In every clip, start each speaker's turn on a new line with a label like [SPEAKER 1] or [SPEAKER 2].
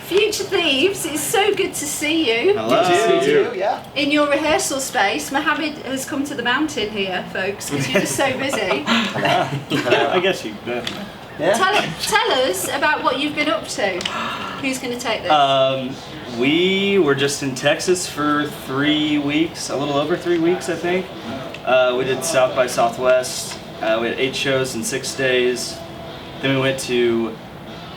[SPEAKER 1] Future Thieves, it's so good to see you.
[SPEAKER 2] Hello.
[SPEAKER 3] Good to see you. Yeah.
[SPEAKER 1] In your rehearsal space. Mohammed has come to the mountain here, folks, because you're just so busy.
[SPEAKER 2] I guess you could.
[SPEAKER 3] Yeah.
[SPEAKER 1] Tell us about what you've been up to. Who's going to take this?
[SPEAKER 2] We were just in Texas for 3 weeks, a little over 3 weeks, I think. We did South by Southwest. We had 8 shows in 6 days. Then we went to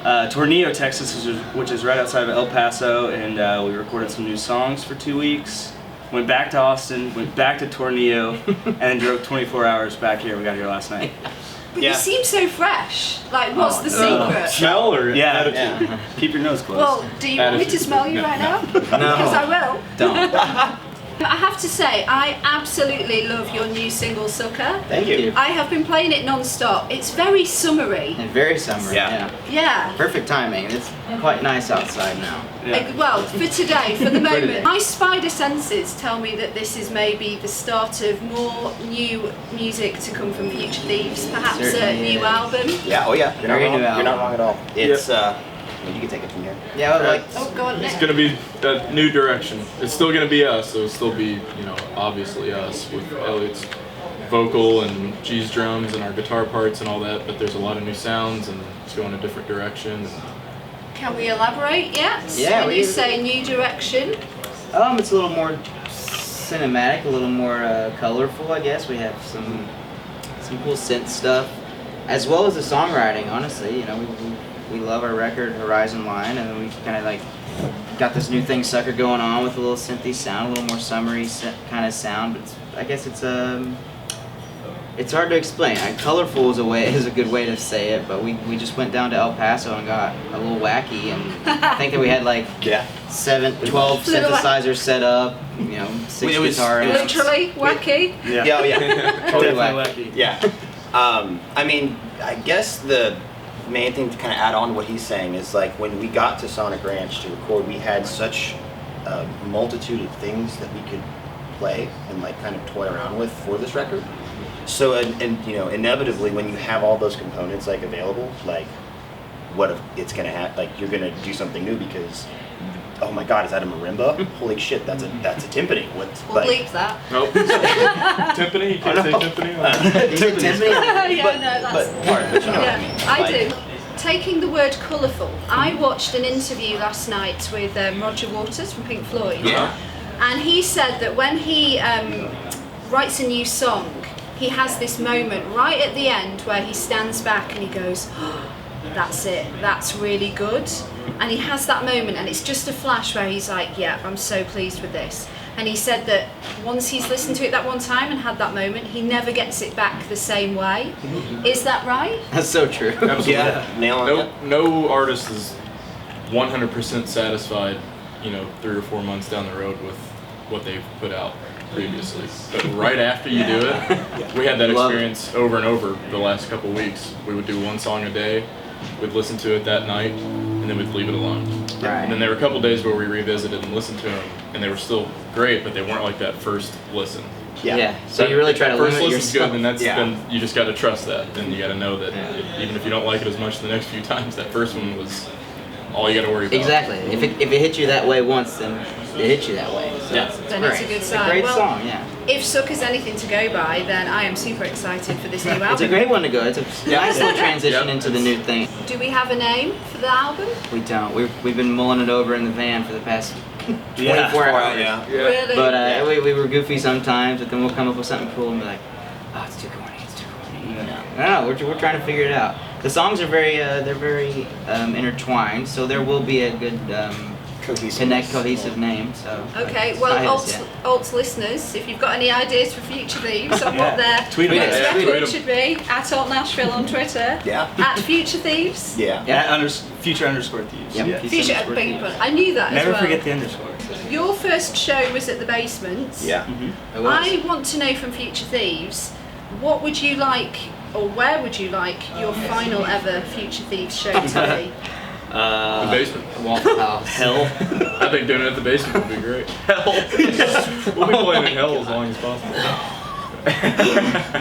[SPEAKER 2] Tornillo, Texas, which is right outside of El Paso, and we recorded some new songs for 2 weeks. Went back to Austin, went back to Tornillo, and then drove 24 hours back here. We got here last night.
[SPEAKER 1] But you seem so fresh. Like, what's the secret?
[SPEAKER 4] Smell or attitude?
[SPEAKER 2] Yeah. Keep your nose closed.
[SPEAKER 1] Well, do you want me to smell you right now?
[SPEAKER 2] No.
[SPEAKER 1] Because I will.
[SPEAKER 2] Don't.
[SPEAKER 1] I have to say, I absolutely love your new single, Sucker.
[SPEAKER 3] Thank you.
[SPEAKER 1] I have been playing it non-stop. It's very summery.
[SPEAKER 2] And very summery,
[SPEAKER 3] Yeah.
[SPEAKER 1] Yeah.
[SPEAKER 2] Perfect timing. It's quite nice outside now.
[SPEAKER 1] Well, for today, for the moment, my spider senses tell me that this is maybe the start of more new music to come from Future Thieves, perhaps
[SPEAKER 2] Certainly
[SPEAKER 1] a new
[SPEAKER 2] is.
[SPEAKER 1] album.
[SPEAKER 3] Yeah. Oh yeah. You're not
[SPEAKER 2] Very
[SPEAKER 3] wrong.
[SPEAKER 2] new
[SPEAKER 3] You're not
[SPEAKER 2] album.
[SPEAKER 3] wrong at all. It's you can take it from here.
[SPEAKER 2] Yeah, like
[SPEAKER 1] Oh, go on,
[SPEAKER 4] It's
[SPEAKER 1] Nick.
[SPEAKER 4] gonna be a new direction. It's still gonna be us, so it'll still be, obviously us with Elliot's vocal and G's drums and our guitar parts and all that, but there's a lot of new sounds and it's going a different direction.
[SPEAKER 1] Can we elaborate yet?
[SPEAKER 2] Yeah,
[SPEAKER 1] When you say new direction,
[SPEAKER 2] it's a little more cinematic, a little more colorful, I guess. We have some cool synth stuff, as well as the songwriting. Honestly, we love our record Horizon Line, and we kind of like got this new thing, Sucker, going on with a little synthy sound, a little more summery kind of sound. But I guess it's hard to explain. Colorful is a good way to say it, but we just went down to El Paso and got a little wacky, and I think that we had like 12 synthesizers set up, 6 guitars.
[SPEAKER 1] literally wacky.
[SPEAKER 3] Yeah. Yeah.
[SPEAKER 2] Totally wacky.
[SPEAKER 3] Yeah. I mean, I guess the main thing to kind of add on to what he's saying is like when we got to Sonic Ranch to record, we had such a multitude of things that we could play and like kind of toy around with for this record. So and inevitably when you have all those components like available, like what if it's gonna have like you're gonna do something new because oh my god, is that a marimba? Holy shit, that's a timpani. What's
[SPEAKER 1] We'll bleep that.
[SPEAKER 4] Nope. Timpani? You can't say timpani?
[SPEAKER 2] You said timpani?
[SPEAKER 1] Yeah, no, that's...
[SPEAKER 3] but you know what I
[SPEAKER 1] Yeah,
[SPEAKER 3] mean.
[SPEAKER 1] I
[SPEAKER 3] Like,
[SPEAKER 1] do. Taking the word colourful, I watched an interview last night with Roger Waters from Pink Floyd, and he said that when he writes a new song, he has this moment right at the end where he stands back and he goes, oh, that's it, that's really good. And he has that moment and it's just a flash where he's like, yeah, I'm so pleased with this. And he said that once he's listened to it that one time and had that moment, he never gets it back the same way. Is that right?
[SPEAKER 2] That's so true.
[SPEAKER 4] Absolutely.
[SPEAKER 3] Yeah, nail on that.
[SPEAKER 4] No artist is 100% satisfied, 3 or 4 months down the road with what they've put out previously. But right after you do it, we had that
[SPEAKER 2] Love
[SPEAKER 4] experience over and over the last couple weeks. We would do one song a day, we'd listen to it that night, and then we'd leave it alone.
[SPEAKER 2] Right.
[SPEAKER 4] And then there were a couple days where we revisited and listened to them, and they were still great, but they weren't like that first listen.
[SPEAKER 3] Yeah.
[SPEAKER 2] So you really try to
[SPEAKER 4] first
[SPEAKER 2] limit
[SPEAKER 4] listen's
[SPEAKER 2] yourself.
[SPEAKER 4] good, then you just got to trust that. Then you got to know that even if you don't like it as much the next few times, that first one was all you got to worry about.
[SPEAKER 2] Exactly. If it hit you that way once, then it hit you that way. So
[SPEAKER 4] Yeah.
[SPEAKER 1] Then
[SPEAKER 2] great.
[SPEAKER 1] it's a good
[SPEAKER 2] It's
[SPEAKER 1] sign.
[SPEAKER 2] a great
[SPEAKER 1] Well,
[SPEAKER 2] song, yeah.
[SPEAKER 1] If Sucker's anything to go by, then I am super excited for this new album.
[SPEAKER 2] It's a great one to go. It's a nice little transition into the new thing.
[SPEAKER 1] Do we have a name for the album?
[SPEAKER 2] We don't. We've been mulling it over in the van for the past 24 hours.
[SPEAKER 3] Yeah.
[SPEAKER 1] Really?
[SPEAKER 2] But we were goofy sometimes, but then we'll come up with something cool and be like, oh, it's too corny, it's too corny. No, we're trying to figure it out. The songs are very intertwined, so there will be a good cohesive name. So
[SPEAKER 1] Okay, well,
[SPEAKER 2] Science,
[SPEAKER 1] Alt listeners, if you've got any ideas for Future Thieves on what their
[SPEAKER 2] Tweet 'em
[SPEAKER 1] next
[SPEAKER 2] at us.
[SPEAKER 4] Tweet
[SPEAKER 1] record
[SPEAKER 4] 'em.
[SPEAKER 1] should be, at Alt Nashville on Twitter,
[SPEAKER 3] Yeah.
[SPEAKER 1] at Future Thieves.
[SPEAKER 3] Yeah.
[SPEAKER 2] Yep.
[SPEAKER 5] Future_Thieves. Yeah.
[SPEAKER 1] Future,
[SPEAKER 2] Underscore
[SPEAKER 1] beg your
[SPEAKER 2] Thieves.
[SPEAKER 1] pardon. I knew that
[SPEAKER 5] Never
[SPEAKER 1] as well.
[SPEAKER 5] forget the underscore.
[SPEAKER 1] Your first show was at the Basement.
[SPEAKER 3] Yeah.
[SPEAKER 2] It was.
[SPEAKER 1] I want to know from Future Thieves, what would you like, or where would you like your final ever Future Thieves show to be?
[SPEAKER 4] The basement.
[SPEAKER 2] Waffle House.
[SPEAKER 5] Hell.
[SPEAKER 4] I think doing it at the basement would be great. Hell. We'll be playing in hell as long as possible.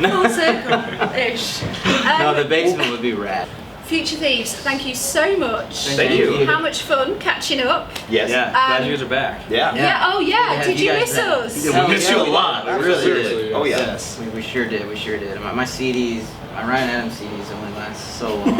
[SPEAKER 1] Full circle-ish.
[SPEAKER 2] No, the basement would be rad.
[SPEAKER 1] Future Thieves, thank you so much.
[SPEAKER 3] Thank you.
[SPEAKER 1] How much fun catching up.
[SPEAKER 3] Yes.
[SPEAKER 2] Yeah, glad you guys are back.
[SPEAKER 3] Yeah.
[SPEAKER 1] Yeah, oh yeah,
[SPEAKER 5] Yeah,
[SPEAKER 1] did
[SPEAKER 5] you
[SPEAKER 1] you
[SPEAKER 5] guys
[SPEAKER 1] miss
[SPEAKER 5] been-
[SPEAKER 1] us?
[SPEAKER 5] Yeah,
[SPEAKER 3] We missed you a lot. We really
[SPEAKER 4] Seriously,
[SPEAKER 3] did. Oh yeah.
[SPEAKER 5] Yes, we sure did. We sure did. My CDs, my Ryan Adams CDs only last so long.